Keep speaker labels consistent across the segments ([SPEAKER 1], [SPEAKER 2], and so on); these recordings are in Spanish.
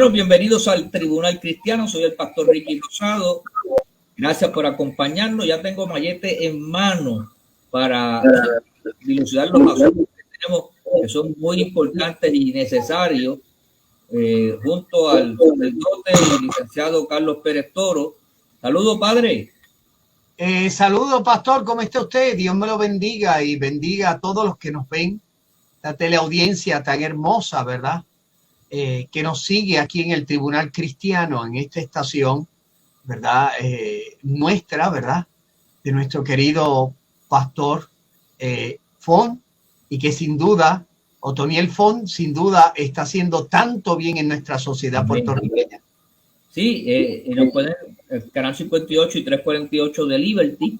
[SPEAKER 1] Bueno, bienvenidos al Tribunal Cristiano. Soy el pastor Ricky Rosado. Gracias por acompañarnos. Ya tengo mallete en mano para dilucidar los asuntos que tenemos, que son muy importantes y necesarios, junto al sacerdote y licenciado Carlos Pérez Toro. Saludos, padre.
[SPEAKER 2] Saludos, pastor. ¿Cómo está usted? Dios me lo bendiga y bendiga a todos los que nos ven. La teleaudiencia tan hermosa, ¿verdad? Que nos sigue aquí en el Tribunal Cristiano, en esta estación, ¿verdad? Nuestra, ¿verdad? De nuestro querido pastor Fon, y que sin duda, Otoniel Fon, sin duda está haciendo tanto bien en nuestra sociedad puertorriqueña.
[SPEAKER 1] Sí, nos pueden, el canal 58 y 348 de Liberty,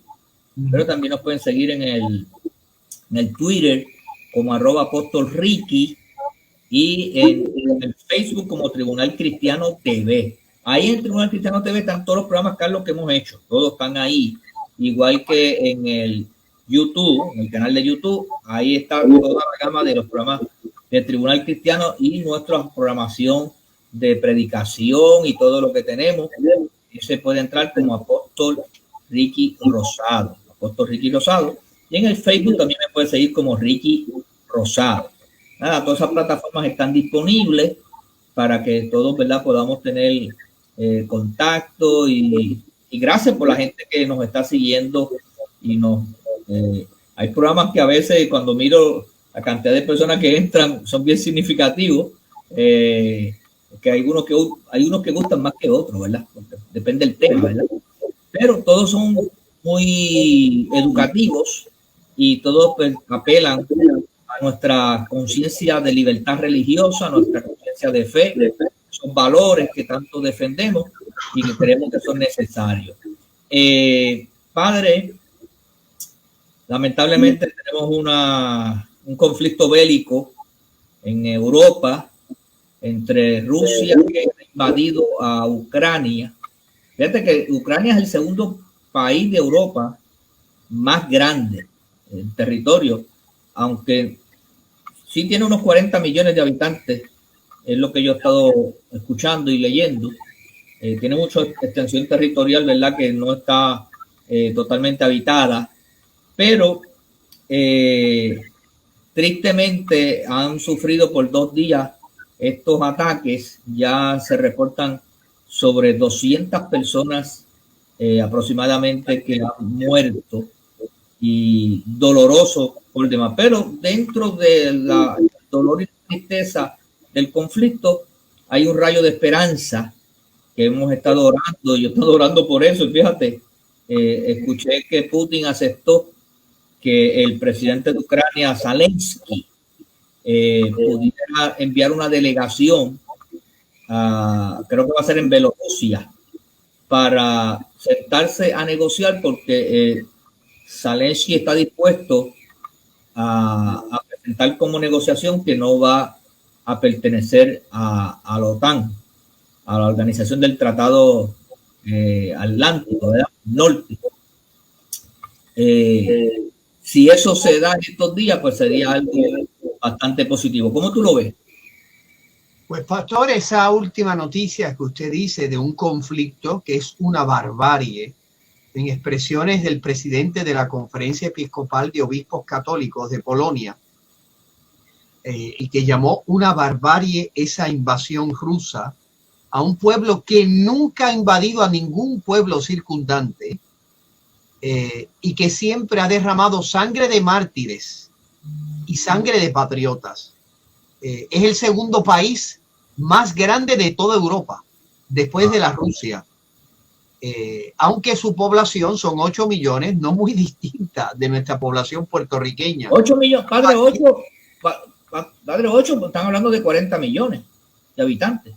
[SPEAKER 1] pero también nos pueden seguir en el Twitter como @apostolricky y en el Facebook como Tribunal Cristiano TV. Ahí en Tribunal Cristiano TV están todos los programas, Carlos, que hemos hecho. Todos están ahí. Igual que en el YouTube, en el canal de YouTube, ahí está toda la gama de los programas de Tribunal Cristiano y nuestra programación de predicación y todo lo que tenemos. Y se puede entrar como Apóstol Ricky Rosado. Apóstol Ricky Rosado. Y en el Facebook también me puede seguir como Ricky Rosado. Nada, todas esas plataformas están disponibles para que todos, ¿verdad?, podamos tener contacto y gracias por la gente que nos está siguiendo y hay programas que a veces cuando miro la cantidad de personas que entran son bien significativos, que hay unos que gustan más que otros, ¿verdad? Porque depende del tema, ¿verdad? Pero todos son muy educativos y todos pues, apelan a nuestra conciencia de libertad religiosa, a nuestra conciencia de fe, esos valores que tanto defendemos y que creemos que son necesarios. Padre, lamentablemente tenemos un conflicto bélico en Europa entre Rusia, que ha invadido a Ucrania. Fíjate que Ucrania es el segundo país de Europa más grande en territorio, aunque sí tiene unos 40 millones de habitantes, es lo que yo he estado escuchando y leyendo. Tiene mucha extensión territorial, ¿verdad?, que no está totalmente habitada, pero tristemente han sufrido por 2 días estos ataques. Ya se reportan sobre 200 personas aproximadamente que han muerto, y doloroso por demás, pero dentro del dolor y tristeza del conflicto hay un rayo de esperanza que hemos estado orando. Yo he estado orando por eso y fíjate, escuché que Putin aceptó que el presidente de Ucrania, Zelensky, pudiera enviar una delegación, creo que va a ser en Bielorrusia, para sentarse a negociar, porque Zelensky está dispuesto a presentar como negociación que no va a pertenecer a la OTAN, a la Organización del Tratado Atlántico, ¿verdad? Norte. Si eso se da en estos días, pues sería algo bastante positivo. ¿Cómo tú lo ves?
[SPEAKER 2] Pues, pastor, esa última noticia que usted dice de un conflicto que es una barbarie, en expresiones del presidente de la Conferencia Episcopal de Obispos Católicos de Polonia, y que llamó una barbarie esa invasión rusa a un pueblo que nunca ha invadido a ningún pueblo circundante, y que siempre ha derramado sangre de mártires y sangre de patriotas. Es el segundo país más grande de toda Europa, después de la Rusia. Aunque su población son 8 millones, no muy distinta de nuestra población puertorriqueña.
[SPEAKER 1] 8 millones, padre, 8, están hablando de 40 millones de habitantes.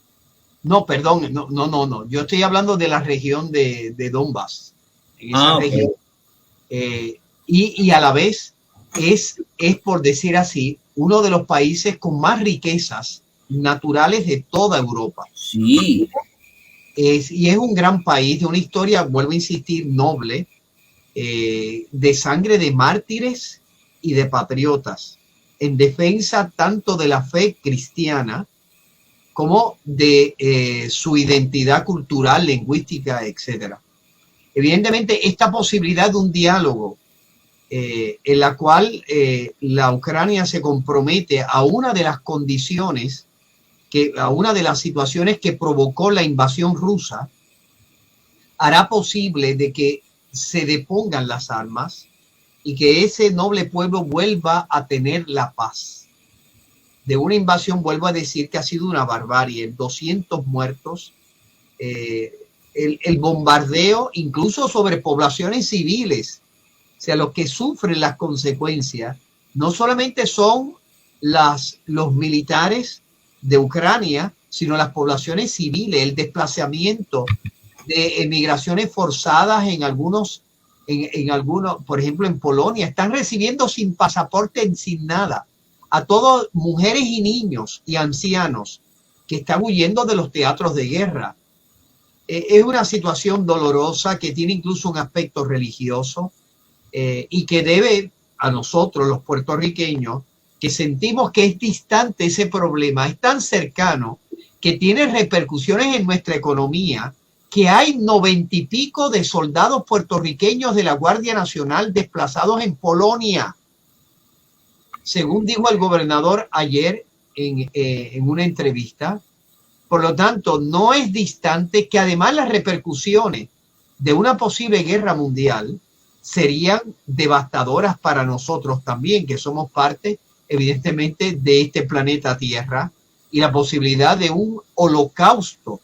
[SPEAKER 2] No, perdón, no. Yo estoy hablando de la región de Donbass. En esa región. Y a la vez es, por decir así, uno de los países con más riquezas naturales de toda Europa.
[SPEAKER 1] Sí.
[SPEAKER 2] Y es un gran país de una historia, vuelvo a insistir, noble, de sangre de mártires y de patriotas, en defensa tanto de la fe cristiana como de su identidad cultural, lingüística, etcétera. Evidentemente, esta posibilidad de un diálogo en la cual la Ucrania se compromete a una de las condiciones, a una de las situaciones que provocó la invasión rusa, hará posible de que se depongan las armas y que ese noble pueblo vuelva a tener la paz. De una invasión, vuelvo a decir que ha sido una barbarie, 200 muertos, el bombardeo incluso sobre poblaciones civiles, o sea, los que sufren las consecuencias no solamente son los militares de Ucrania, sino las poblaciones civiles, el desplazamiento de emigraciones forzadas en algunos, por ejemplo, en Polonia, están recibiendo sin pasaporte, sin nada, a todas mujeres y niños y ancianos que están huyendo de los teatros de guerra. Es una situación dolorosa que tiene incluso un aspecto religioso y que debe a nosotros, los puertorriqueños, que sentimos que es distante ese problema, es tan cercano, que tiene repercusiones en nuestra economía, que hay 90 y pico de soldados puertorriqueños de la Guardia Nacional desplazados en Polonia, según dijo el gobernador ayer en una entrevista. Por lo tanto, no es distante que además las repercusiones de una posible guerra mundial serían devastadoras para nosotros también, que somos parte, evidentemente, de este planeta Tierra, y la posibilidad de un holocausto,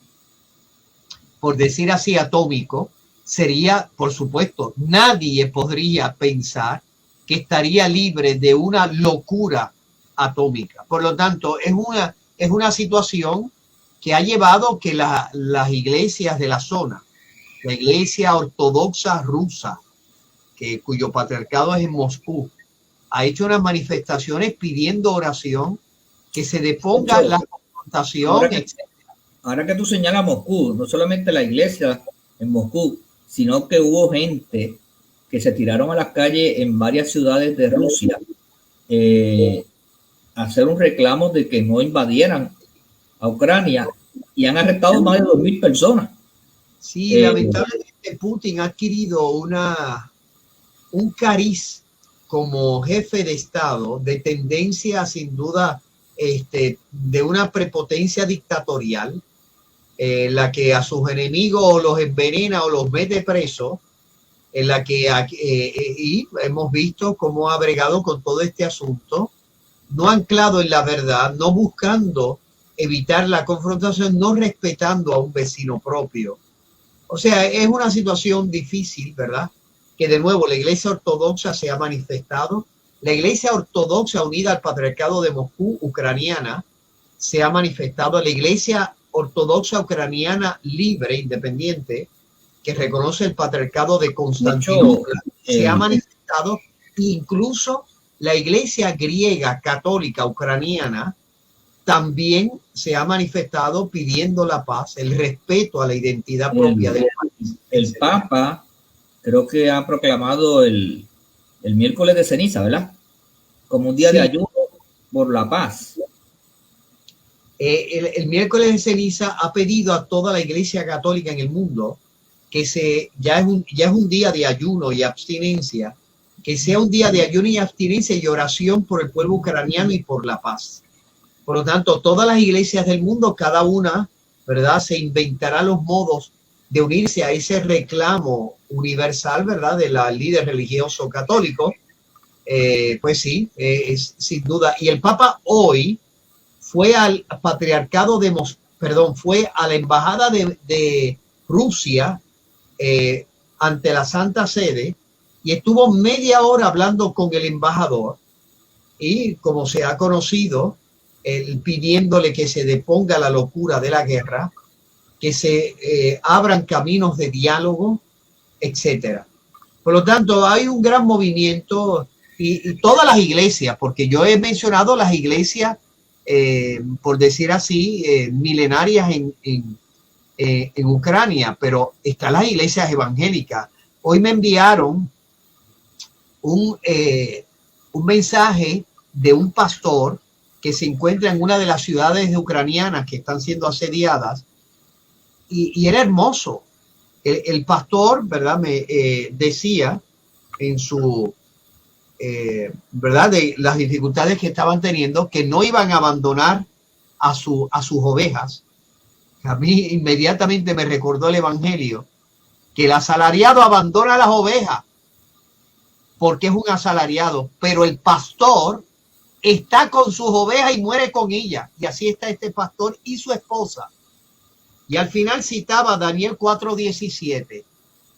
[SPEAKER 2] por decir así, atómico, sería, por supuesto, nadie podría pensar que estaría libre de una locura atómica. Por lo tanto, es una situación que ha llevado que las iglesias de la zona, la iglesia ortodoxa rusa, cuyo patriarcado es en Moscú, ha hecho unas manifestaciones pidiendo oración, que se deponga la confrontación.
[SPEAKER 1] Ahora que tú señalas Moscú, no solamente la iglesia en Moscú, sino que hubo gente que se tiraron a las calles en varias ciudades de Rusia a hacer un reclamo de que no invadieran a Ucrania, y han arrestado más de 2.000 personas.
[SPEAKER 2] Sí, lamentablemente Putin ha adquirido un cariz como jefe de Estado de tendencia, sin duda, de una prepotencia dictatorial, la que a sus enemigos los envenena o los mete presos, en la que y hemos visto cómo ha bregado con todo este asunto, no anclado en la verdad, no buscando evitar la confrontación, no respetando a un vecino propio. O sea, es una situación difícil, ¿verdad? Que de nuevo la Iglesia Ortodoxa se ha manifestado. La Iglesia Ortodoxa unida al Patriarcado de Moscú, ucraniana, se ha manifestado. La Iglesia Ortodoxa ucraniana libre, independiente, que reconoce el Patriarcado de Constantinopla, se ha manifestado. Incluso la Iglesia griega católica ucraniana también se ha manifestado pidiendo la paz, el respeto a la identidad propia del país.
[SPEAKER 1] El Papa creo que ha proclamado el miércoles de ceniza, ¿verdad? Como un día de ayuno por la paz.
[SPEAKER 2] El miércoles de ceniza ha pedido a toda la Iglesia católica en el mundo que ya es un día de ayuno y abstinencia, que sea un día de ayuno y abstinencia y oración por el pueblo ucraniano y por la paz. Por lo tanto, todas las iglesias del mundo, cada una, ¿verdad?, se inventará los modos de unirse a ese reclamo universal, ¿verdad?, de la líder religioso católico. Pues sí, es sin duda. Y el Papa hoy fue al patriarcado fue a la embajada de Rusia ante la Santa Sede y estuvo media hora hablando con el embajador y, como se ha conocido, pidiéndole que se deponga la locura de la guerra, que se abran caminos de diálogo, etcétera. Por lo tanto, hay un gran movimiento y todas las iglesias, porque yo he mencionado las iglesias, por decir así, milenarias en Ucrania, pero están las iglesias evangélicas. Hoy me enviaron un mensaje de un pastor que se encuentra en una de las ciudades ucranianas que están siendo asediadas, y era hermoso. El pastor, ¿verdad? Me decía en su, ¿verdad? De las dificultades que estaban teniendo, que no iban a abandonar a sus ovejas. A mí inmediatamente me recordó el Evangelio, que el asalariado abandona las ovejas porque es un asalariado, pero el pastor está con sus ovejas y muere con ellas. Y así está este pastor y su esposa. Y al final citaba Daniel 4:17,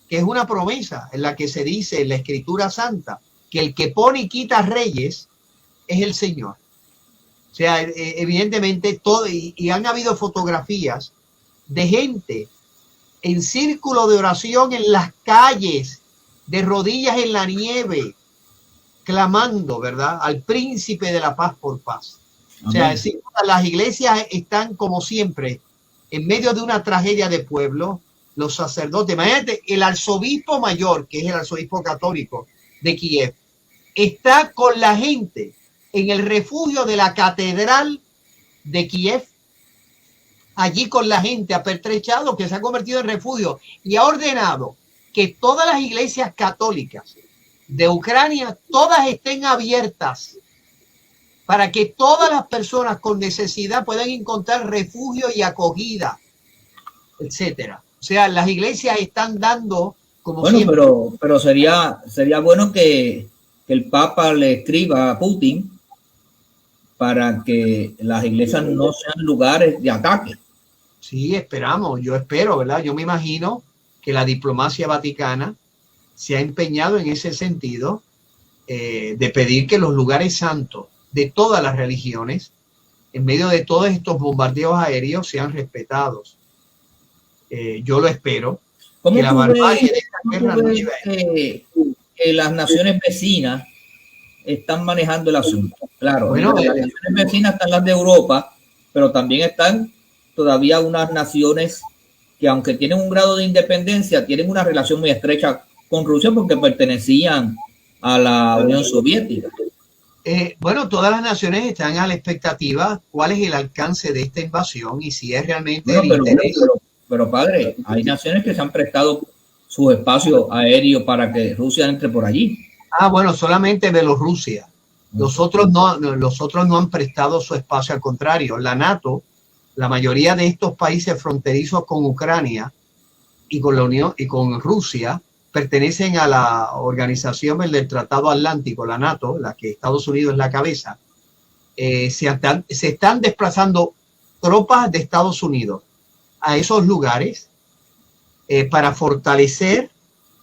[SPEAKER 2] que es una promesa en la que se dice en la Escritura Santa que el que pone y quita reyes es el Señor. O sea, evidentemente todo, y han habido fotografías de gente en círculo de oración en las calles, de rodillas en la nieve, clamando, ¿verdad?, al príncipe de la paz por paz. Amén. O sea, sí, las iglesias están como siempre en medio de una tragedia de pueblo. Los sacerdotes, imagínate, el arzobispo mayor, que es el arzobispo católico de Kiev, está con la gente en el refugio de la catedral de Kiev, allí con la gente apertrechado, que se ha convertido en refugio, y ha ordenado que todas las iglesias católicas de Ucrania, todas estén abiertas para que todas las personas con necesidad puedan encontrar refugio y acogida, etcétera. O sea, las iglesias están dando como
[SPEAKER 1] bueno,
[SPEAKER 2] siempre.
[SPEAKER 1] Pero sería bueno que el Papa le escriba a Putin para que las iglesias no sean lugares de ataque.
[SPEAKER 2] Sí, esperamos, yo espero, ¿verdad? Yo me imagino que la diplomacia vaticana se ha empeñado en ese sentido, de pedir que los lugares santos de todas las religiones, en medio de todos estos bombardeos aéreos, sean respetados. Yo lo espero.
[SPEAKER 1] ¿Cómo tú ves que las naciones vecinas están manejando el asunto? Claro, bueno, las naciones vecinas están las de Europa, pero también están todavía unas naciones que, aunque tienen un grado de independencia, tienen una relación muy estrecha con Rusia porque pertenecían a la Unión Soviética.
[SPEAKER 2] Bueno, todas las naciones están a la expectativa cuál es el alcance de esta invasión y si es realmente
[SPEAKER 1] pero padre, hay naciones que se han prestado sus espacios aéreos para que Rusia entre por allí.
[SPEAKER 2] Ah, bueno, solamente Bielorrusia. Los otros no han prestado su espacio, al contrario. La NATO, la mayoría de estos países fronterizos con Ucrania y con la Unión y con Rusia pertenecen a la organización del Tratado Atlántico, la NATO, la que Estados Unidos es la cabeza. Se están desplazando tropas de Estados Unidos a esos lugares para fortalecer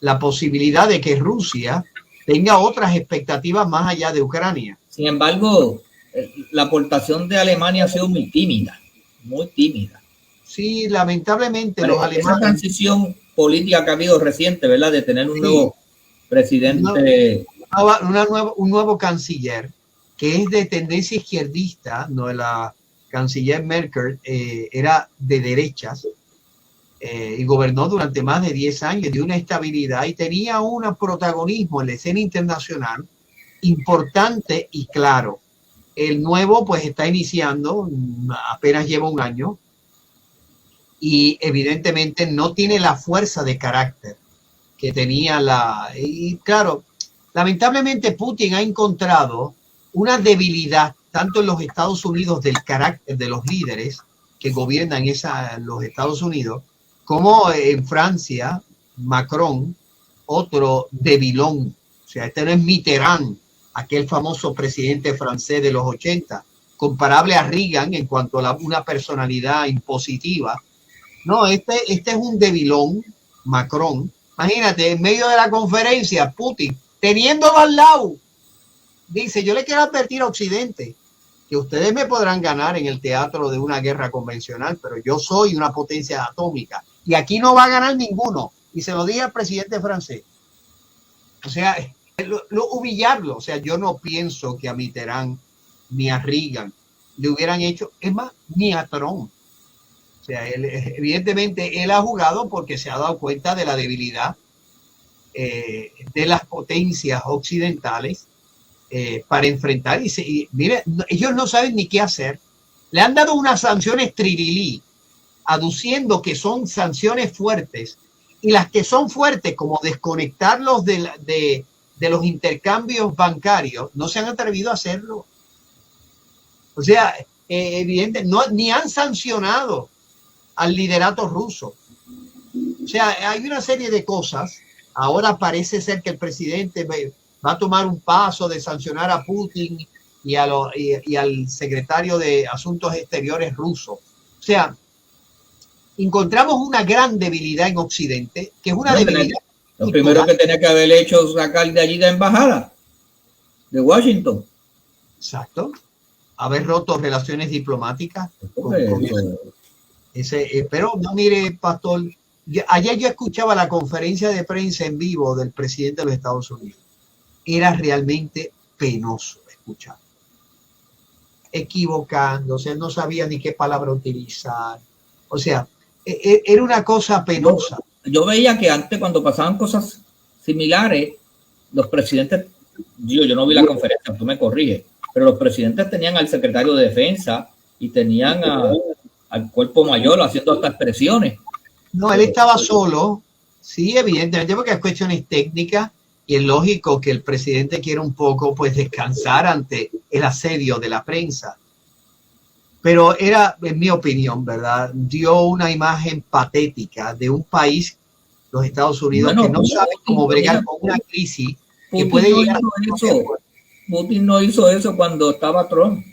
[SPEAKER 2] la posibilidad de que Rusia tenga otras expectativas más allá de Ucrania.
[SPEAKER 1] Sin embargo, la aportación de Alemania ha sido muy tímida, muy tímida.
[SPEAKER 2] Sí, lamentablemente los alemanes...
[SPEAKER 1] Esa transición política que ha habido reciente, ¿verdad?, de tener un nuevo presidente...
[SPEAKER 2] un nuevo canciller, que es de tendencia izquierdista, no, la canciller Merkel era de derechas, y gobernó durante más de 10 años, de una estabilidad y tenía un protagonismo en la escena internacional importante y claro. El nuevo pues está iniciando, apenas lleva un año y evidentemente no tiene la fuerza de carácter que tenía y claro, lamentablemente Putin ha encontrado una debilidad tanto en los Estados Unidos del carácter de los líderes que gobiernan los Estados Unidos, como en Francia, Macron, otro debilón. O sea, este no es Mitterrand, aquel famoso presidente francés de los 80, comparable a Reagan en cuanto a una personalidad impositiva. No, este es un debilón, Macron. Imagínate, en medio de la conferencia, Putin, teniendo al lado, dice, yo le quiero advertir a Occidente que ustedes me podrán ganar en el teatro de una guerra convencional, pero yo soy una potencia atómica y aquí no va a ganar ninguno. Y se lo dije al presidente francés. O sea, humillarlo. O sea, yo no pienso que a Mitterrand ni a Reagan le hubieran hecho, es más, ni a Trump. O sea, evidentemente él ha jugado porque se ha dado cuenta de la debilidad de las potencias occidentales para enfrentar. Y mire, ellos no saben ni qué hacer. Le han dado unas sanciones trililí, aduciendo que son sanciones fuertes, y las que son fuertes, como desconectarlos de los intercambios bancarios, no se han atrevido a hacerlo. O sea, evidente, ni han sancionado al liderato ruso. O sea, hay una serie de cosas. Ahora parece ser que el presidente va a tomar un paso de sancionar a Putin y al secretario de Asuntos Exteriores ruso. O sea, encontramos una gran debilidad en Occidente, que es una debilidad.
[SPEAKER 1] Lo primero que tenía que haber hecho es sacar de allí la embajada de Washington.
[SPEAKER 2] Exacto. Haber roto relaciones diplomáticas. Pero no, mire, pastor, ayer yo escuchaba la conferencia de prensa en vivo del presidente de los Estados Unidos. Era realmente penoso escuchar. Equivocándose, él no sabía ni qué palabra utilizar. O sea, era una cosa penosa.
[SPEAKER 1] Yo veía que antes, cuando pasaban cosas similares, los presidentes, yo no vi la conferencia, tú me corriges, pero los presidentes tenían al secretario de Defensa y tenían al cuerpo mayor haciendo estas expresiones.
[SPEAKER 2] No, él estaba solo, sí, evidentemente, porque es cuestiones técnicas y es lógico que el presidente quiera un poco pues descansar ante el asedio de la prensa. Pero era, en mi opinión, ¿verdad? Dio una imagen patética de un país, los Estados Unidos, que no sabe cómo bregar con una crisis que puede llegar a eso.
[SPEAKER 1] Putin no hizo eso cuando estaba Trump.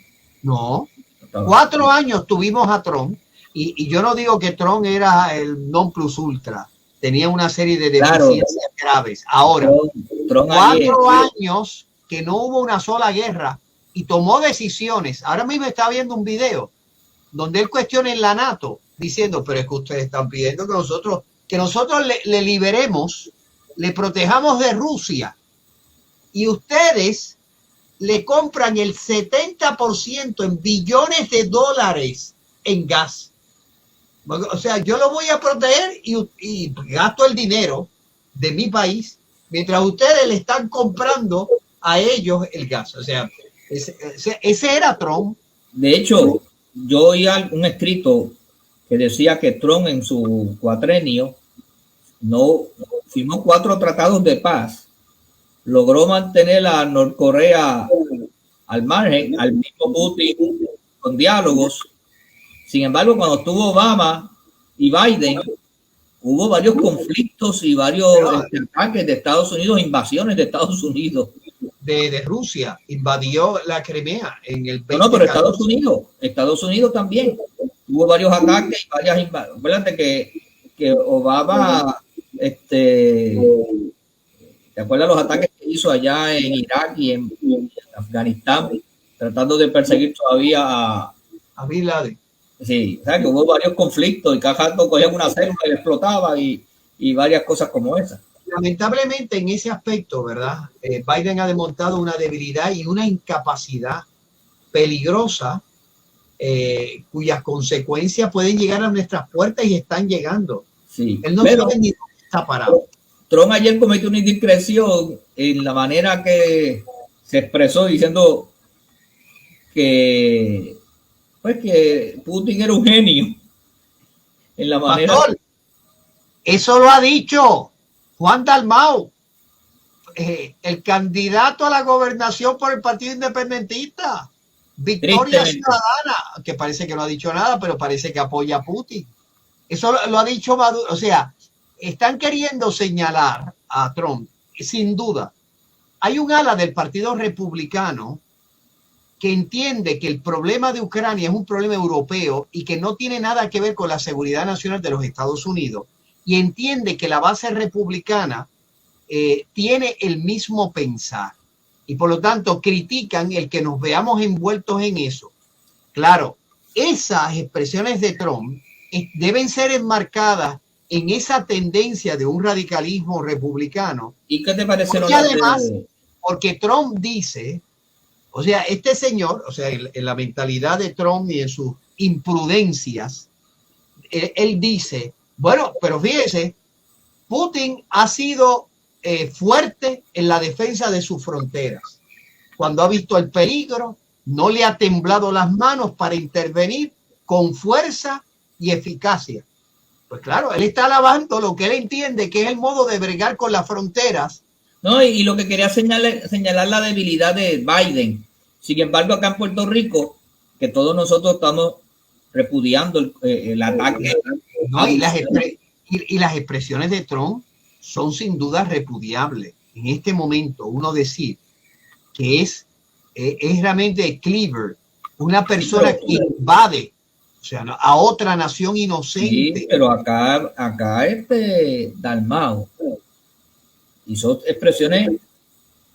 [SPEAKER 2] No. 4 años tuvimos a Trump y yo no digo que Trump era el non plus ultra. Tenía una serie de deficiencias graves. Ahora, Trump 4 años que no hubo una sola guerra y tomó decisiones. Ahora mismo estaba viendo un video donde él cuestiona en la NATO diciendo, pero es que ustedes están pidiendo que nosotros le liberemos, le protejamos de Rusia y ustedes le compran el 70% en billones de dólares en gas. O sea, yo lo voy a proteger y gasto el dinero de mi país mientras ustedes le están comprando a ellos el gas. O sea, ese era Trump.
[SPEAKER 1] De hecho, yo oía un escrito que decía que Trump en su cuatrenio no firmó 4 tratados de paz, logró mantener a Norcorea al margen, al mismo Putin con diálogos. Sin embargo, cuando estuvo Obama y Biden, hubo varios conflictos y varios ataques de Estados Unidos, invasiones de Estados Unidos.
[SPEAKER 2] De Rusia, invadió la Crimea en el 2014.
[SPEAKER 1] No, pero Estados Unidos también. Hubo varios ataques y varias invasiones. Acuérdate que Obama, ¿te acuerdas los ataques que hizo allá en Irak y en Afganistán, tratando de perseguir todavía
[SPEAKER 2] a Bin Laden?
[SPEAKER 1] Sí, o sea que hubo varios conflictos y cada rato cogían una célula y explotaba y varias cosas como esas.
[SPEAKER 2] Lamentablemente en ese aspecto, ¿verdad? Biden ha demostrado una debilidad y una incapacidad peligrosa cuyas consecuencias pueden llegar a nuestras puertas y están llegando.
[SPEAKER 1] Sí,
[SPEAKER 2] él no sabe ni dónde está parado.
[SPEAKER 1] Trump ayer cometió una indiscreción en la manera que se expresó diciendo que Putin era un genio. En la manera.
[SPEAKER 2] Pastor, eso lo ha dicho Juan Dalmau, el candidato a la gobernación por el Partido Independentista, Victoria Ciudadana, que parece que no ha dicho nada, pero parece que apoya a Putin. Eso lo ha dicho Maduro. O sea, están queriendo señalar a Trump, sin duda. Hay un ala del Partido Republicano que entiende que el problema de Ucrania es un problema europeo y que no tiene nada que ver con la seguridad nacional de los Estados Unidos, y entiende que la base republicana tiene el mismo pensar y por lo tanto critican el que nos veamos envueltos en eso. Claro, esas expresiones de Trump deben ser enmarcadas en esa tendencia de un radicalismo republicano.
[SPEAKER 1] ¿Y qué te parece?
[SPEAKER 2] Porque además, porque Trump dice, o sea, este señor, o sea, en la mentalidad de Trump y en sus imprudencias, él dice, bueno, pero fíjese, Putin ha sido fuerte en la defensa de sus fronteras. cuando ha visto el peligro, no le ha temblado las manos para intervenir con fuerza y eficacia. Pues claro, él está alabando lo que él entiende que es el modo de bregar con las fronteras.
[SPEAKER 1] No, y lo que quería señalar la debilidad de Biden. Sin embargo, acá en Puerto Rico, que todos nosotros estamos repudiando el ataque.
[SPEAKER 2] No, y las expresiones de Trump son sin duda repudiables. En este momento, uno decir que es realmente cleaver, una persona que invade, o sea, a otra nación inocente.
[SPEAKER 1] Sí, pero acá Dalmau hizo expresiones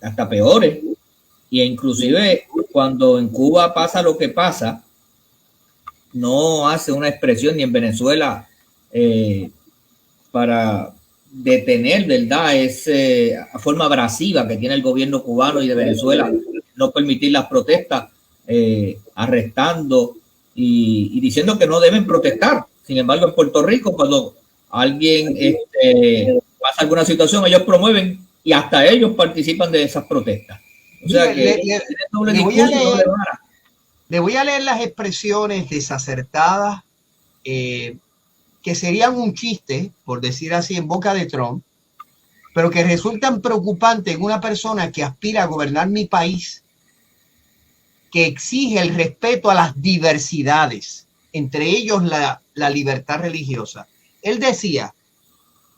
[SPEAKER 1] hasta peores, y inclusive cuando en Cuba pasa lo que pasa, no hace una expresión, ni en Venezuela, para detener, ¿verdad?, esa forma abrasiva que tiene el gobierno cubano y de Venezuela, no permitir las protestas, arrestando y diciendo que no deben protestar. Sin embargo, en Puerto Rico, cuando alguien pasa alguna situación, ellos promueven y hasta ellos participan de esas protestas. O sea que
[SPEAKER 2] le voy a leer las expresiones desacertadas que serían un chiste, por decir así, en boca de Trump, pero que resultan preocupantes en una persona que aspira a gobernar mi país, que exige el respeto a las diversidades, entre ellos la libertad religiosa. Él decía,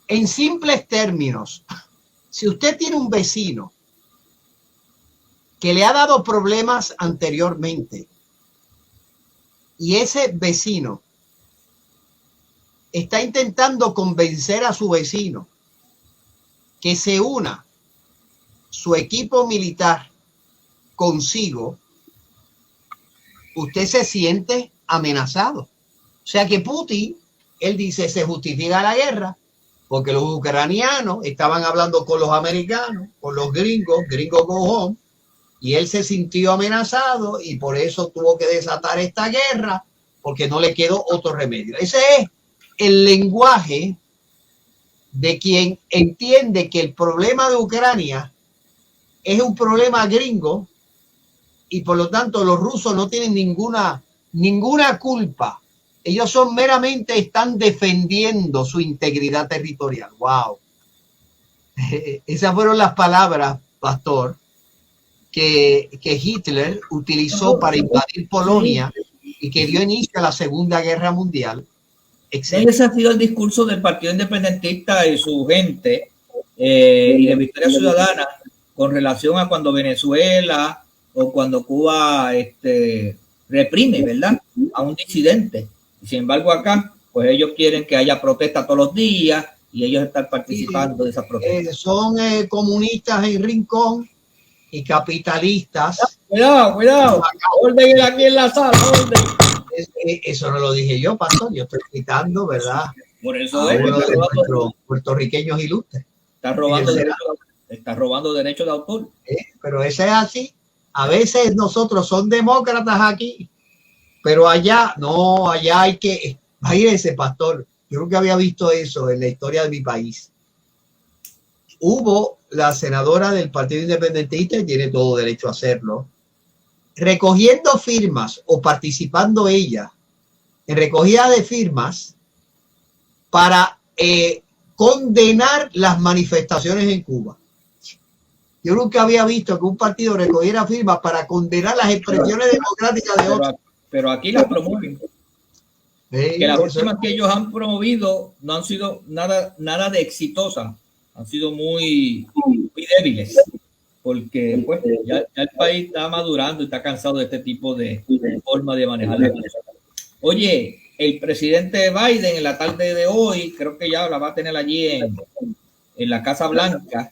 [SPEAKER 2] en simples términos, si usted tiene un vecino que le ha dado problemas anteriormente y ese vecino está intentando convencer a su vecino que se una su equipo militar consigo, usted se siente amenazado. O sea que Putin, él dice, se justifica la guerra porque los ucranianos estaban hablando con los americanos, con los gringos go home, y él se sintió amenazado y por eso tuvo que desatar esta guerra porque no le quedó otro remedio. Ese es el lenguaje de quien entiende que el problema de Ucrania es un problema gringo y por lo tanto los rusos no tienen ninguna culpa. Ellos están defendiendo su integridad territorial. ¡Wow! Esas fueron las palabras, pastor, que Hitler utilizó para invadir Polonia y que dio inicio a la Segunda Guerra Mundial.
[SPEAKER 1] Ese ha sido el discurso del Partido Independentista y su gente y de Victoria Ciudadana con relación a cuando Venezuela o cuando Cuba reprime, ¿verdad?, a un disidente. Sin embargo, acá, pues ellos quieren que haya protesta todos los días y ellos están participando de esas protestas.
[SPEAKER 2] Son comunistas en rincón y capitalistas.
[SPEAKER 1] Cuidado. Orden aquí en la sala, orden.
[SPEAKER 2] Eso no lo dije yo, pastor. Yo estoy citando, ¿verdad?
[SPEAKER 1] Por eso
[SPEAKER 2] a uno de nuestros puertorriqueños ilustres.
[SPEAKER 1] Está robando derechos de autor.
[SPEAKER 2] Pero ese es así. A veces nosotros son demócratas aquí, pero allá no, allá hay que ese pastor. Yo nunca había visto eso en la historia de mi país. Hubo la senadora del Partido Independentista, y tiene todo derecho a hacerlo, recogiendo firmas o participando ella en recogida de firmas para condenar las manifestaciones en Cuba. Yo nunca había visto que un partido recogiera firmas para condenar las expresiones democráticas de otros.
[SPEAKER 1] Pero aquí las promueven. Que las últimas que ellos han promovido no han sido nada de exitosas, han sido muy débiles, porque pues ya el país está madurando y está cansado de este tipo de forma de manejar las cosas. Oye, el presidente Biden en la tarde de hoy, creo que ya la va a tener allí en la Casa Blanca,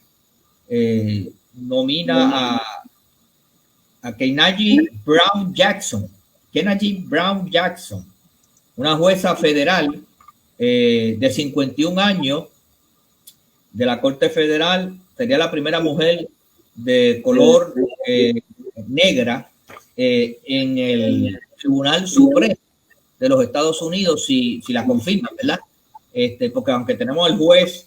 [SPEAKER 1] nomina a Ketanji Brown Jackson, una jueza federal de 51 años de la Corte Federal. Sería la primera mujer de color negra en el Tribunal Supremo de los Estados Unidos, si la confirman, ¿verdad? Porque aunque tenemos el juez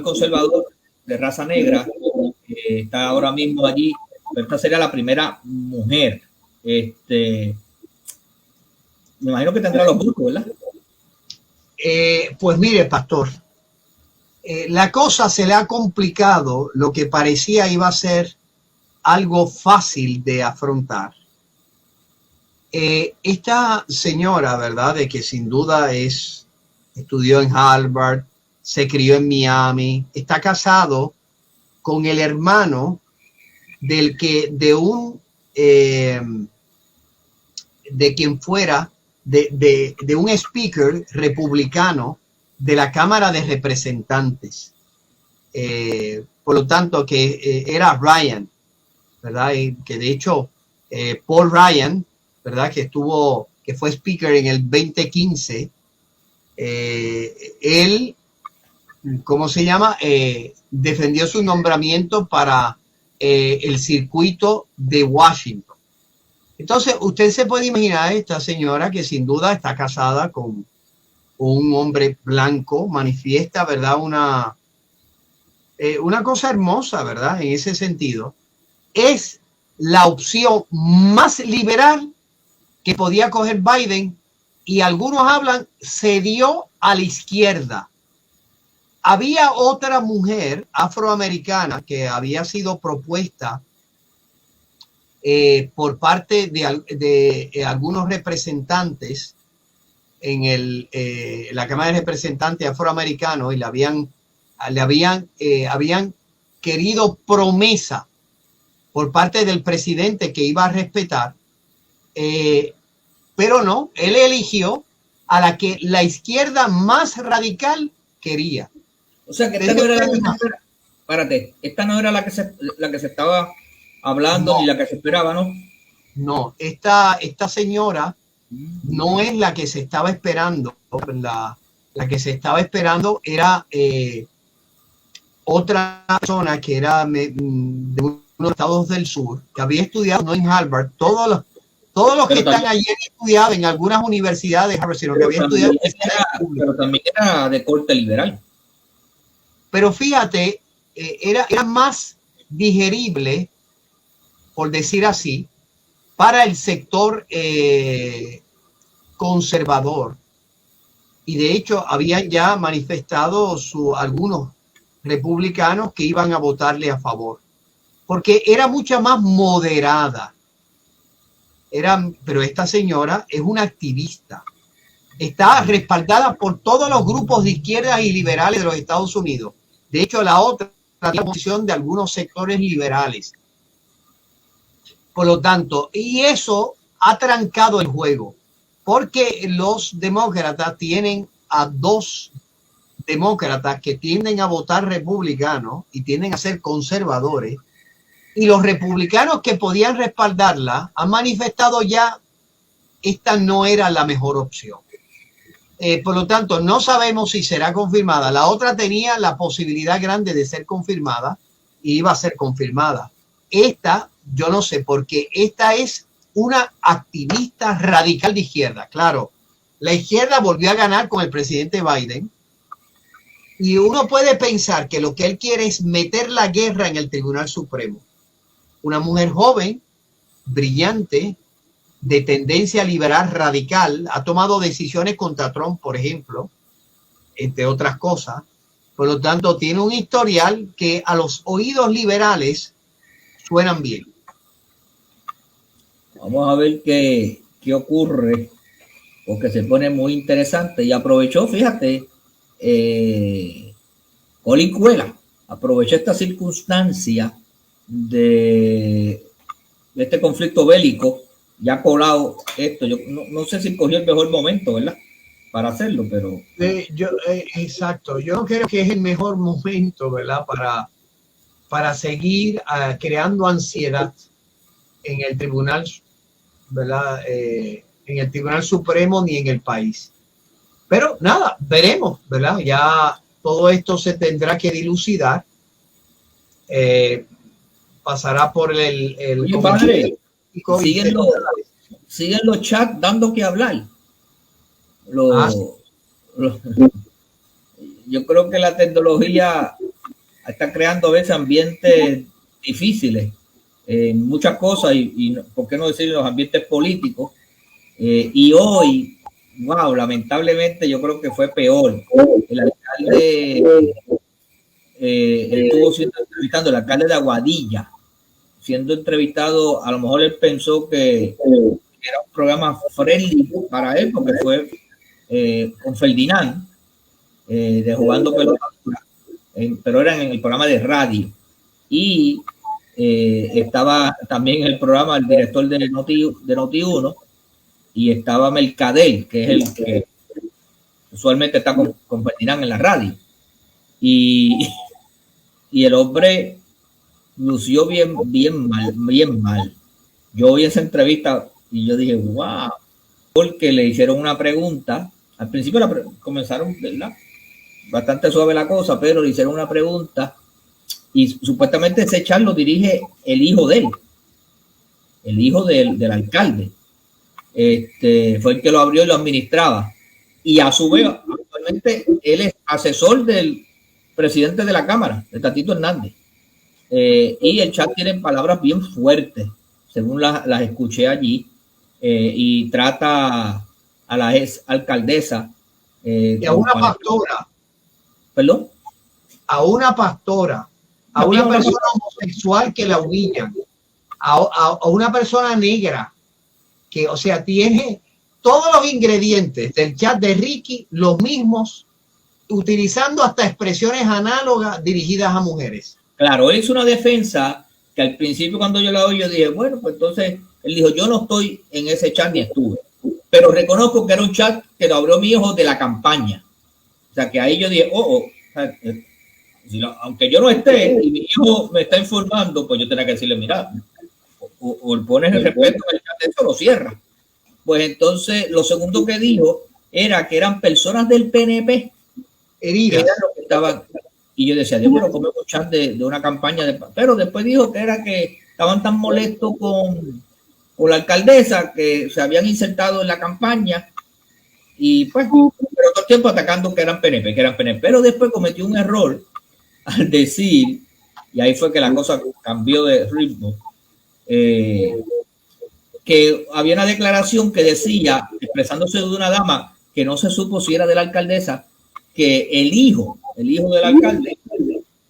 [SPEAKER 1] conservador de raza negra, está ahora mismo allí, pero esta sería la primera mujer. Me imagino que tendrá los votos, ¿verdad?
[SPEAKER 2] Pues mire, pastor, la cosa se le ha complicado. Lo que parecía iba a ser algo fácil de afrontar. Esta señora, ¿verdad? De que sin duda estudió en Harvard, se crió en Miami, está casado con el hermano de quien fuera de un speaker republicano de la Cámara de Representantes. Por lo tanto, que era Ryan, ¿verdad? Y que de hecho Paul Ryan, ¿verdad? Que fue speaker en el 2015, él, ¿cómo se llama? Defendió su nombramiento para el circuito de Washington. Entonces, usted se puede imaginar esta señora que sin duda está casada con un hombre blanco, manifiesta, ¿verdad? Una cosa hermosa, ¿verdad? En ese sentido. Es la opción más liberal que podía coger Biden, y algunos hablan, cedió a la izquierda. Había otra mujer afroamericana que había sido propuesta por parte de algunos representantes en la Cámara de Representantes afroamericanos, y le habían querido promesa por parte del presidente que iba a respetar, pero no, él eligió a la que la izquierda más radical quería.
[SPEAKER 1] O sea que esta no era la que se estaba hablando, ni la que se esperaba, ¿no?
[SPEAKER 2] No, esta señora no es la que se estaba esperando. La que se estaba esperando era otra persona que era de unos estados del sur, que había estudiado no en Harvard. Todos los que están allí han estudiado en algunas universidades de Harvard, sino que había estudiado.
[SPEAKER 1] Pero también era de corte liberal.
[SPEAKER 2] Pero fíjate, era más digerible, por decir así, para el sector conservador. Y de hecho habían ya manifestado algunos republicanos que iban a votarle a favor, porque era mucha más moderada. Pero esta señora es una activista. Está respaldada por todos los grupos de izquierda y liberales de los Estados Unidos. De hecho, la otra es la posición de algunos sectores liberales. Por lo tanto, y eso ha trancado el juego, porque los demócratas tienen a dos demócratas que tienden a votar republicano y tienden a ser conservadores, y los republicanos que podían respaldarla han manifestado ya esta no era la mejor opción. Por lo tanto, no sabemos si será confirmada. La otra tenía la posibilidad grande de ser confirmada y iba a ser confirmada. Esta, yo no sé, porque esta es una activista radical de izquierda. Claro, la izquierda volvió a ganar con el presidente Biden, y uno puede pensar que lo que él quiere es meter la guerra en el Tribunal Supremo. Una mujer joven, brillante, de tendencia liberal radical, ha tomado decisiones contra Trump, por ejemplo, entre otras cosas. Por lo tanto, tiene un historial que a los oídos liberales suenan bien.
[SPEAKER 1] Vamos a ver qué ocurre, porque se pone muy interesante. Y aprovechó, fíjate, Colin Cuela aprovechó esta circunstancia de este conflicto bélico. Ya colado esto, yo no sé si cogió el mejor momento, ¿verdad? Para hacerlo, pero...
[SPEAKER 2] Exacto, yo creo que es el mejor momento, ¿verdad? Para seguir creando ansiedad en el tribunal, ¿verdad? En el Tribunal Supremo ni en el país. Pero nada, veremos, ¿verdad? Ya todo esto se tendrá que dilucidar. Pasará por el
[SPEAKER 1] Oye, padre, siguen los chats dando que hablar. Yo creo que la tecnología está creando a veces ambientes difíciles en muchas cosas y por qué no decir en los ambientes políticos. Y hoy, wow, lamentablemente yo creo que fue peor. El alcalde estuvo siendo entrevistado, el alcalde de Aguadilla, siendo entrevistado, a lo mejor él pensó que era un programa friendly para él, porque fue con Ferdinand, de Jugando Pelota, pero era en el programa de radio. Y estaba también en el programa el director de Noti1, y estaba Mercader, que es el que usualmente está con Ferdinand en la radio. Y el hombre lució bien mal. Yo oí esa entrevista y yo dije, wow, porque le hicieron una pregunta. Al principio comenzaron, ¿verdad? Bastante suave la cosa, pero le hicieron una pregunta y supuestamente ese chat lo dirige el hijo de él, el hijo del alcalde. Fue el que lo abrió y lo administraba. Y a su vez, actualmente él es asesor del presidente de la Cámara, de Tatito Hernández. Y el chat tiene palabras bien fuertes, según las escuché allí, y trata a la ex alcaldesa.
[SPEAKER 2] Y a una pastora.
[SPEAKER 1] ¿Perdón?
[SPEAKER 2] A una pastora, a una persona homosexual que la humillan, a una persona negra, que, o sea, tiene todos los ingredientes del chat de Ricky, los mismos, utilizando hasta expresiones análogas dirigidas a mujeres.
[SPEAKER 1] Claro, es una defensa que al principio cuando yo la oí, yo dije, bueno, pues entonces él dijo, yo no estoy en ese chat ni estuve, pero reconozco que era un chat que lo abrió mi hijo de la campaña. O sea, que ahí yo dije, aunque yo no esté y mi hijo me está informando, pues yo tenía que decirle, mira, o pones el respeto al chat, eso lo cierra. Pues entonces lo segundo que dijo era que eran personas del PNP heridas, que estaban. Y yo decía, Dios, pero como un chat de una campaña pero después dijo que era que estaban tan molestos con la alcaldesa que se habían insertado en la campaña y pues, pero todo el tiempo atacando que eran PNP, pero después cometió un error al decir, y ahí fue que la cosa cambió de ritmo, que había una declaración que decía, expresándose de una dama que no se supo si era de la alcaldesa, que el hijo del alcalde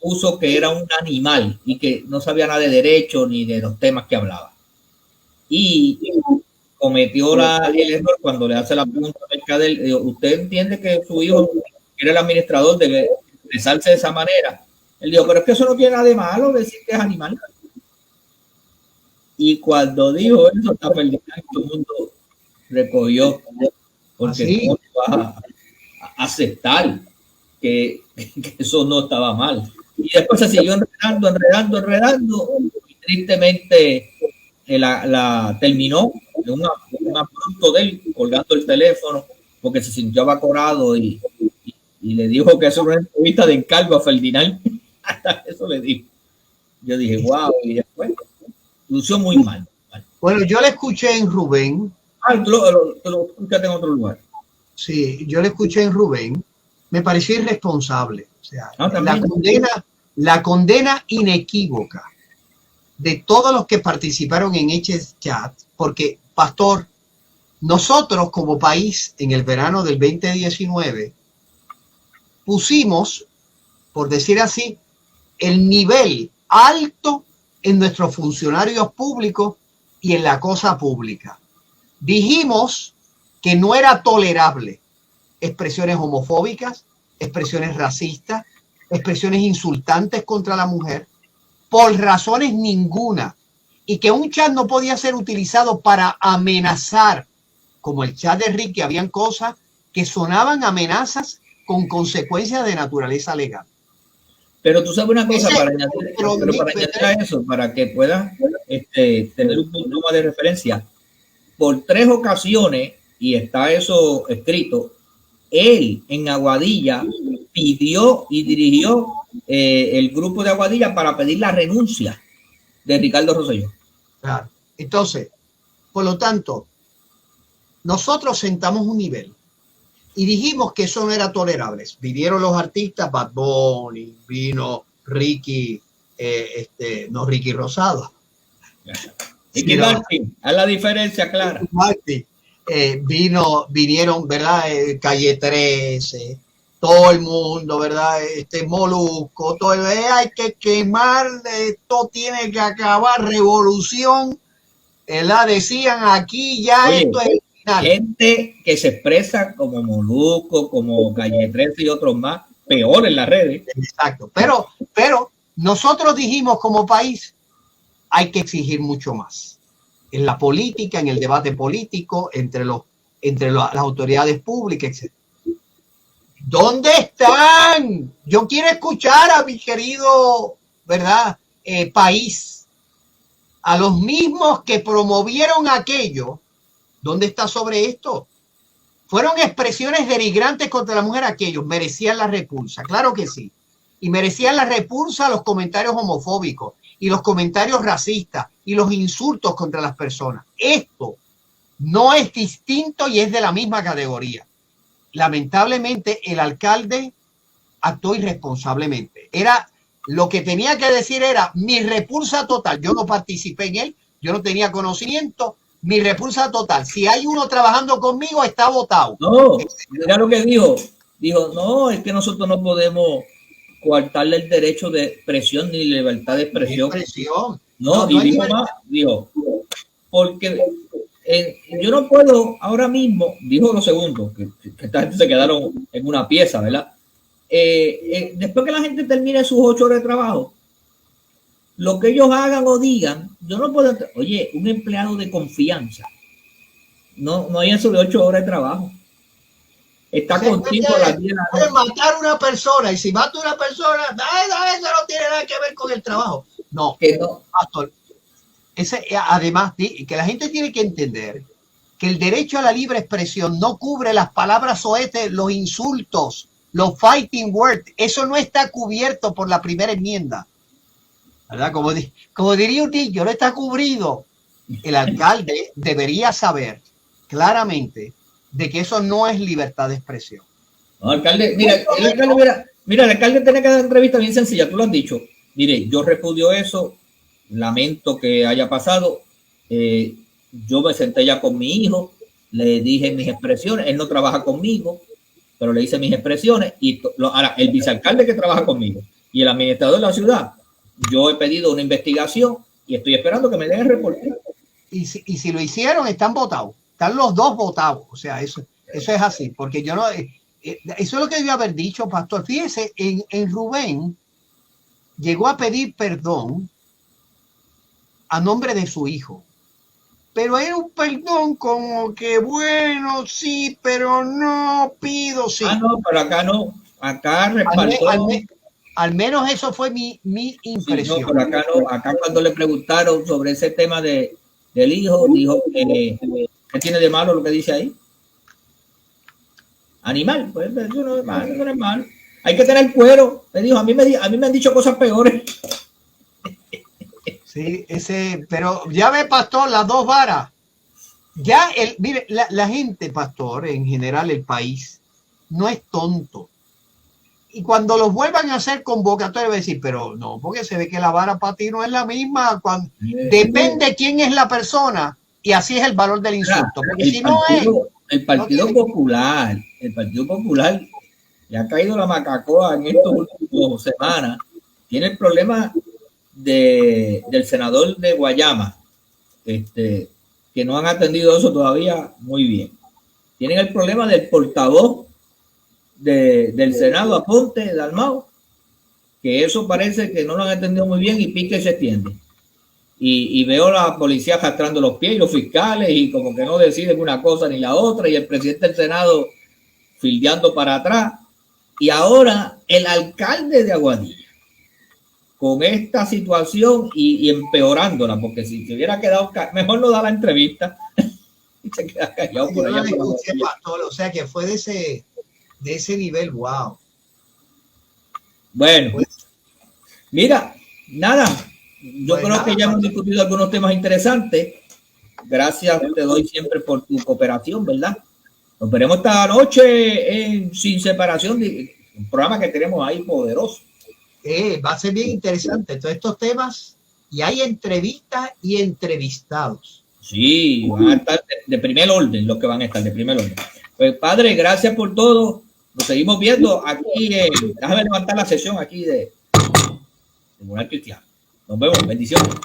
[SPEAKER 1] puso que era un animal y que no sabía nada de derecho ni de los temas que hablaba. Y cometió el error cuando le hace la pregunta a Mercader, ¿usted entiende que su hijo era el administrador debe expresarse de esa manera? Él dijo, pero es que eso no tiene nada de malo decir que es animal. Y cuando dijo eso, todo el mundo recogió, porque ¿cómo vas a aceptar que eso no estaba mal? Y después se siguió enredando, y tristemente la terminó en un abrupto de él colgando el teléfono porque se sintió abacorado y le dijo que eso era una entrevista de encargo a Ferdinand. Hasta eso le dijo. Yo dije, wow, y después lució muy mal.
[SPEAKER 2] Bueno, yo le escuché en Rubén.
[SPEAKER 1] Tú lo escuchaste en otro lugar.
[SPEAKER 2] Sí, yo le escuché en Rubén. Me pareció irresponsable. O sea, la condena inequívoca de todos los que participaron en ese chat, porque, Pastor, nosotros como país en el verano del 2019 pusimos, por decir así, el nivel alto en nuestros funcionarios públicos y en la cosa pública. Dijimos que no era tolerable expresiones homofóbicas, expresiones racistas, expresiones insultantes contra la mujer, por razones ninguna, y que un chat no podía ser utilizado para amenazar, como el chat de Ricky, habían cosas que sonaban amenazas con consecuencias de naturaleza legal.
[SPEAKER 1] Pero tú sabes una cosa, para añadir a eso, para que puedas tener un punto más de referencia, por 3 ocasiones, y está eso escrito, él en Aguadilla pidió y dirigió el grupo de Aguadilla para pedir la renuncia de Ricardo Rosselló.
[SPEAKER 2] Claro. Entonces, por lo tanto, nosotros sentamos un nivel y dijimos que eso no era tolerable. Vinieron los artistas, Bad Bunny, vino Ricky no Ricky Rosado.
[SPEAKER 1] Ricky Martin, haz la diferencia clara.
[SPEAKER 2] Martin, vinieron, ¿verdad? Calle 13, todo el mundo, ¿verdad? Molusco, todo hay que quemar, esto tiene que acabar, revolución, ¿verdad? Decían aquí ya. Oye, esto es el final.
[SPEAKER 1] Gente que se expresa como Molusco, como Calle 13 y otros más, peor en las redes.
[SPEAKER 2] Exacto, pero nosotros dijimos como país, hay que exigir mucho más en la política, en el debate político, entre las autoridades públicas, etc. ¿Dónde están? Yo quiero escuchar a mi querido, ¿verdad? País, a los mismos que promovieron aquello. ¿Dónde está sobre esto? Fueron expresiones denigrantes contra la mujer, aquellos merecían la repulsa, claro que sí. Y merecían la repulsa los comentarios homofóbicos y los comentarios racistas y los insultos contra las personas. Esto no es distinto y es de la misma categoría. Lamentablemente el alcalde actuó irresponsablemente. Era lo que tenía que decir, era mi repulsa total. Yo no participé en él, yo no tenía conocimiento. Mi repulsa total. Si hay uno trabajando conmigo, está votado.
[SPEAKER 1] No, mira lo que dijo. Dijo, no, es que nosotros no podemos coartarle el derecho de expresión ni libertad de expresión. No, y dijo más, dijo, porque yo no puedo ahora mismo, dijo lo segundo, que esta gente se quedaron en una pieza, ¿verdad? Después que la gente termine sus 8 horas de trabajo, lo que ellos hagan o digan, yo no puedo. Oye, un empleado de confianza, no hay eso de 8 horas de trabajo. Está contigo a las 10 de la noche.
[SPEAKER 2] Puede matar a una persona, y si mata a una persona, eso no tiene nada que ver con el trabajo. No,
[SPEAKER 1] que no.
[SPEAKER 2] Pastor. Además, que la gente tiene que entender que el derecho a la libre expresión no cubre las palabras soeces, los insultos, los fighting words. Eso no está cubierto por la primera enmienda, ¿verdad? Como diría un niño, no está cubrido. El alcalde debería saber claramente de que eso no es libertad de expresión.
[SPEAKER 1] No, alcalde, mira, el alcalde tiene que dar entrevista bien sencilla, tú lo has dicho. Mire, yo repudio eso, lamento que haya pasado. Yo me senté ya con mi hijo, le dije mis expresiones, él no trabaja conmigo, pero le hice mis expresiones. Y ahora, el vicealcalde que trabaja conmigo y el administrador de la ciudad, yo he pedido una investigación y estoy esperando que me den el reporte.
[SPEAKER 2] Y si lo hicieron, están votados. Están los dos votados. O sea, eso es así. Porque yo no... eso es lo que debió haber dicho, pastor. Fíjese, en Rubén llegó a pedir perdón a nombre de su hijo. Pero era un perdón como que, bueno, sí, pero no pido, sí.
[SPEAKER 1] Ah, no, pero acá no. Acá respaldó.
[SPEAKER 2] Al menos eso fue mi impresión.
[SPEAKER 1] Sí, no, pero acá no. Acá cuando le preguntaron sobre ese tema del hijo, dijo que ¿qué tiene de malo lo que dice ahí? Animal, pues eso no es malo, eso no es malo. Hay que tener cuero. Me dijo, a mí me han dicho cosas peores.
[SPEAKER 2] Sí, pero ya ve, pastor, las dos varas. Ya, mire, la gente, pastor, en general el país, no es tonto. Y cuando los vuelvan a hacer convocatorias, va a decir, pero no, porque se ve que la vara para ti no es la misma. Depende quién es la persona, y así es el valor del insulto. Porque si no es...
[SPEAKER 1] El Partido Popular le ha caído la macacoa en estos últimos semanas. Tiene el problema del senador de Guayama, que no han atendido eso todavía muy bien. Tienen el problema del portavoz del Senado, Aponte Dalmau, que eso parece que no lo han atendido muy bien y pique y se extiende. Y veo a la policía arrastrando los pies y los fiscales y como que no deciden una cosa ni la otra y el presidente del Senado fildeando para atrás. Y ahora el alcalde de Aguadilla, con esta situación y empeorándola, porque si se hubiera quedado, mejor no da la entrevista y se queda callado por allá.
[SPEAKER 2] Pastor, o sea que fue de ese nivel, wow.
[SPEAKER 1] Bueno, mira, nada, yo creo que ya hemos discutido algunos temas interesantes. Gracias, te doy siempre por tu cooperación, ¿verdad? Nos veremos esta noche en Sin Separación, un programa que tenemos ahí poderoso.
[SPEAKER 2] Va a ser bien interesante todos estos temas y hay entrevistas y entrevistados.
[SPEAKER 1] Sí, van a estar de primer orden, los que van a estar de primer orden. Pues padre, gracias por todo. Nos seguimos viendo aquí. Déjame levantar la sesión aquí de Tribunal Cristiano. Nos vemos. Bendiciones.